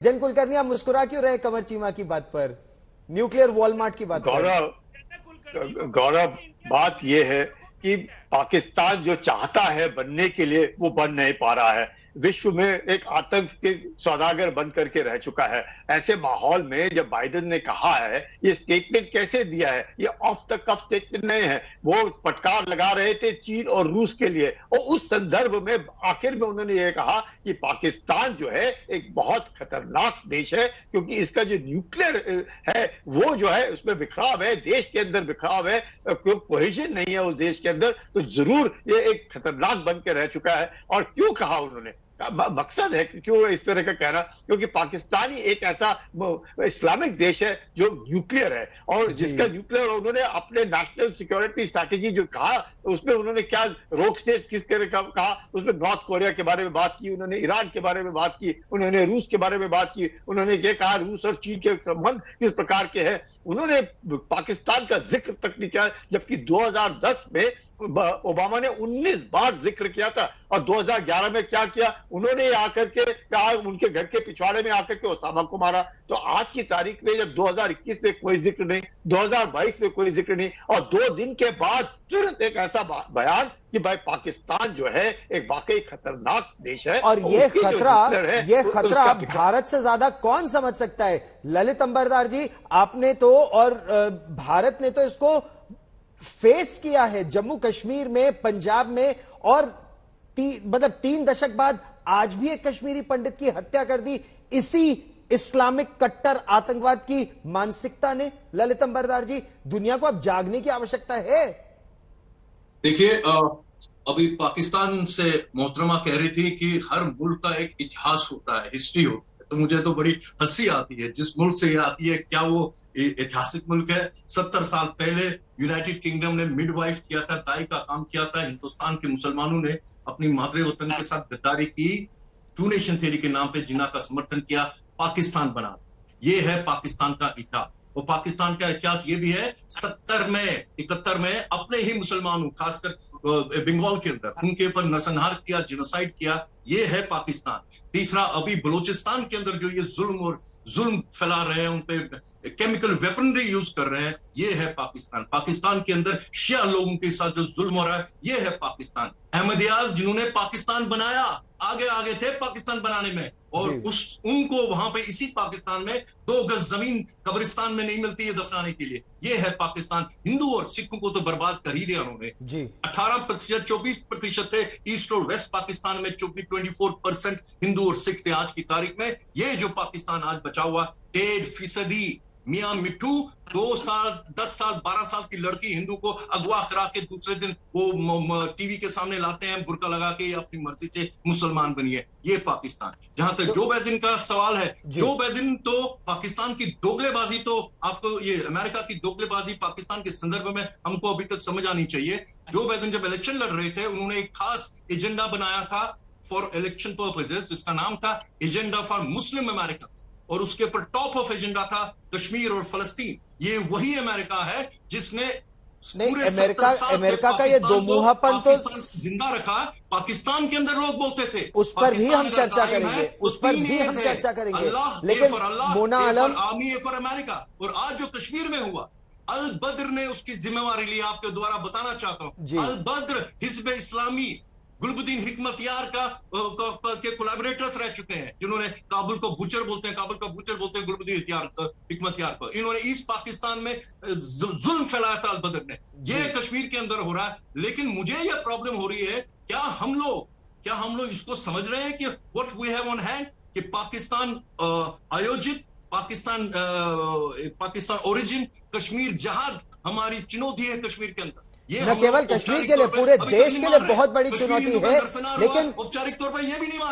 जन कुलकर्णी, आप मुस्कुरा क्यों रहे कमर चीमा की बात पर, न्यूक्लियर वॉलमार्ट की बात पर? गौरव, बात यह है कि पाकिस्तान जो चाहता है बनने के लिए वो बन नहीं पा रहा है। विश्व में एक आतंक के सौदागर बन करके रह चुका है। ऐसे माहौल में जब बाइडेन ने कहा है, ये स्टेटमेंट कैसे दिया है? ये ऑफ द कफ स्टेटमेंट नहीं है। वो फटकार लगा रहे थे चीन और रूस के लिए, और उस संदर्भ में आखिर में उन्होंने ये कहा कि पाकिस्तान जो है एक बहुत खतरनाक देश है, क्योंकि इसका जो न्यूक्लियर है वो जो है उसमें बिखराव है, देश के अंदर बिखराव है, कोहेजन नहीं है उस देश के अंदर। तो जरूर ये एक खतरनाक बन के रह चुका है। और क्यों कहा उन्होंने, मकसद है क्यों इस तरह का कहना? क्योंकि पाकिस्तान ही एक ऐसा इस्लामिक देश है जो न्यूक्लियर है, और जिसका न्यूक्लियर, उन्होंने अपने नेशनल सिक्योरिटी स्ट्रैटेजी जो कहा उसमें उन्होंने क्या रोक स्टेट किस तरह का कहा, उसमें नॉर्थ कोरिया के बारे में बात की, उन्होंने ईरान के बारे में बात की, उन्होंने रूस के बारे में बात की, उन्होंने ये कहा रूस और चीन के संबंध किस प्रकार के हैं। उन्होंने पाकिस्तान का जिक्र तक नहीं किया, जबकि 2010 में ओबामा ने 19 बार जिक्र किया था। और 2011 में क्या किया उन्होंने, आकर के उनके घर के पिछवाड़े में आकर के ओसामा को मारा। तो आज की तारीख में जब 2021 में कोई जिक्र नहीं, 2022 में कोई जिक्र नहीं, और 2 दिन के बाद तुरंत एक ऐसा बयान कि भाई पाकिस्तान जो है एक वाकई खतरनाक देश है। और ये खतरा भारत से ज्यादा कौन समझ सकता है? ललित अंबरदार जी, आपने तो और भारत ने तो इसको फेस किया है, जम्मू कश्मीर में, पंजाब में, और 3 दशक बाद आज भी एक कश्मीरी पंडित की हत्या कर दी इसी इस्लामिक कट्टर आतंकवाद की मानसिकता ने। ललित अंबरदार जी, दुनिया को अब जागने की आवश्यकता है। देखिए, अभी पाकिस्तान से मोहतरमा कह रही थी कि हर मुल्क का एक इतिहास होता है, हिस्ट्री होती है। तो मुझे तो बड़ी हंसी आती है, जिस मुल्क से ये आती है, क्या वो ऐतिहासिक मुल्क है? 70 साल पहले यूनाइटेड किंगडम ने मिडवाइफ किया था, दाई का काम किया था। हिंदुस्तान के मुसलमानों ने अपनी मादरे वतन के साथ गद्दारी की, टू नेशन थ्योरी के नाम पे जिन्ना का समर्थन किया, पाकिस्तान बना। ये है पाकिस्तान का इतिहास। और पाकिस्तान का इतिहास ये भी है, 71 में अपने ही मुसलमानों, खासकर बंगाल के अंदर, उनके ऊपर नरसंहार किया, जिनोसाइड किया। ये है पाकिस्तान। तीसरा, अभी बलूचिस्तान के अंदर जो ये जुल्म फैला रहे हैं, उन पे केमिकल वेपनरी यूज कर रहे हैं, ये है पाकिस्तान। पाकिस्तान के अंदर शिया लोगों के साथ जो जुल्म हो रहा है, ये है पाकिस्तान। अहमदियाज जिन्होंने पाकिस्तान बनाया, आगे थे पाकिस्तान बनाने में, और उनको वहां पे इसी पाकिस्तान में 2 गज जमीन कब्रिस्तान में नहीं मिलती है दफनाने के लिए। ये है पाकिस्तान। हिंदू और सिखों को तो बर्बाद कर ही दिया उन्होंने। 18%, 24% थे ईस्ट और वेस्ट पाकिस्तान में, 24% हिंदू और सिख थे आज की तारीख में। ये जो पाकिस्तान आज बचा हुआ, 1.5% मियां मिट्टू, 2 साल, 10 साल, 12 साल की लड़की हिंदू को अगवा करा के दूसरे दिन वो टीवी के सामने लाते हैं, बुर्का लगा के, अपनी मर्जी से मुसलमान बनिए। ये पाकिस्तान। जहां तक जो बैदिन का सवाल है, जो बैदिन तो पाकिस्तान की दोगलेबाजी, तो आपको ये अमेरिका की दोगलेबाजी पाकिस्तान के संदर्भ में हमको अभी तक समझ आनी चाहिए। जो बैदिन जब इलेक्शन लड़ रहे थे, उन्होंने एक खास एजेंडा बनाया था फॉर इलेक्शन पर्पसेस, जिसका नाम था एजेंडा फॉर मुस्लिम अमेरिकन, और उसके ऊपर टॉप ऑफ एजेंडा था कश्मीर और फलस्तीन। ये वही अमेरिका है जिसने अमेरिका का ये दोमुहापन तो जिंदा रखा। पाकिस्तान के अंदर लोग बोलते थे, उस पर भी हम चर्चा करेंगे, उस पर भी हम चर्चा करेंगे, लेकिन मोना आलम, आर्मी फॉर अमेरिका। और आज जो कश्मीर में हुआ, अल बद्र ने उसकी जिम्मेवारी ली। आपके द्वारा बताना चाहता हूं, अल बद्र हिजब इस्लामी गुलबुद्दीन हिकमतयार के कोलैबोरेटर्स रह चुके हैं, जिन्होंने काबुल को बूचर बोलते हैं, गुलबुद्दीन हिकमतयार को। इन्होंने ईस्ट पाकिस्तान में जुल्म फैलाया था अल बद्र ने। ये कश्मीर के अंदर हो रहा है। लेकिन मुझे यह प्रॉब्लम हो रही है, क्या हम लोग इसको समझ रहे हैं कि what we have on hand, कि पाकिस्तान आयोजित, पाकिस्तान ओरिजिन कश्मीर जहाद हमारी चुनौती है कश्मीर के अंदर। न केवल कश्मीर के लिए, पूरे देश के लिए बहुत बड़ी चुनौती है। लेकिन औपचारिक तौर पर यह भी नहीं मान